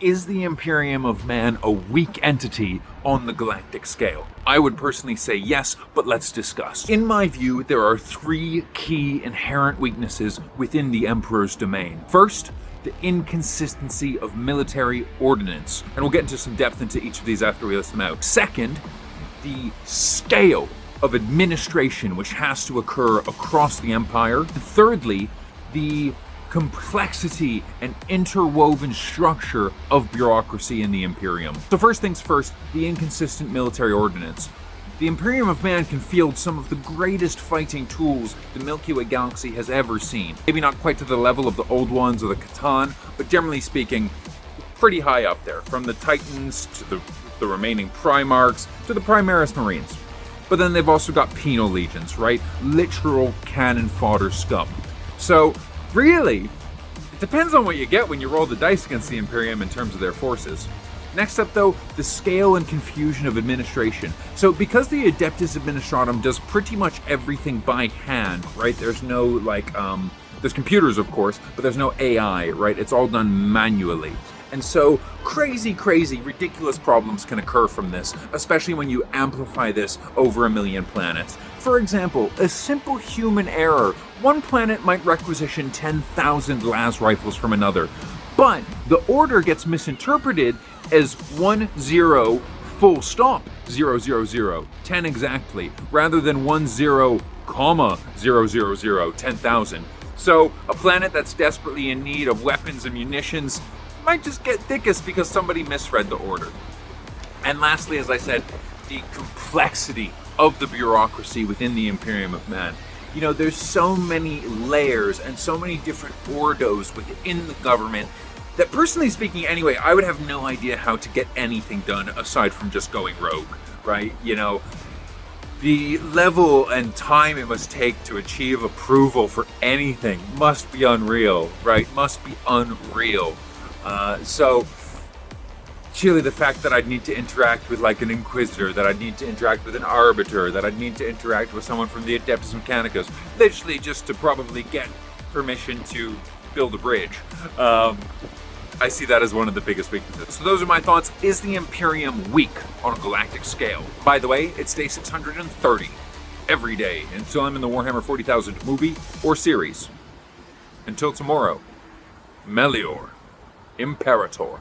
is the Imperium of Man a weak entity on the galactic scale? I would personally say yes, but let's discuss. In my view, there are three key inherent weaknesses within the Emperor's domain. First, the inconsistency of military ordnance, and we'll get into some depth into each of these after we list them out. Second, the scale of administration which has to occur across the Empire. And thirdly, the complexity and interwoven structure of bureaucracy in the Imperium. So first things first, the inconsistent military ordnance. The Imperium of Man can field some of the greatest fighting tools the Milky Way galaxy has ever seen. Maybe not quite to the level of the old ones or the Catan, but generally speaking, pretty high up there. From the Titans to the remaining Primarchs to the Primaris Marines. But then they've also got penal legions, right? Literal cannon fodder scum. So really, it depends on what you get when you roll the dice against the Imperium in terms of their forces. Next up though, the scale and confusion of administration. So because the Adeptus Administratum does pretty much everything by hand, right? There's no there's computers of course, but there's no AI, right? It's all done manually. And so crazy, ridiculous problems can occur from this, especially when you amplify this over 1 million planets. For example, a simple human error. One planet might requisition 10,000 las rifles from another, but the order gets misinterpreted as 10 full stop 000, 10 exactly, rather than 10, 000, 10,000. So a planet that's desperately in need of weapons and munitions might just get thickest because somebody misread the order. And lastly, as I said, the complexity of the bureaucracy within the Imperium of Man. You know, there's so many layers and so many different ordos within the government that, personally speaking anyway, I would have no idea how to get anything done aside from just going rogue, right? You know, the level and time it must take to achieve approval for anything must be unreal, right? Must be unreal. So surely the fact that I'd need to interact with like an Inquisitor, that I'd need to interact with an Arbiter, that I'd need to interact with someone from the Adeptus Mechanicus, literally just to probably get permission to build a bridge. I see that as one of the biggest weaknesses. So those are my thoughts. Is the Imperium weak on a galactic scale? By the way, it's day 630 every day until I'm in the Warhammer 40,000 movie or series. Until tomorrow, Melior Imperator.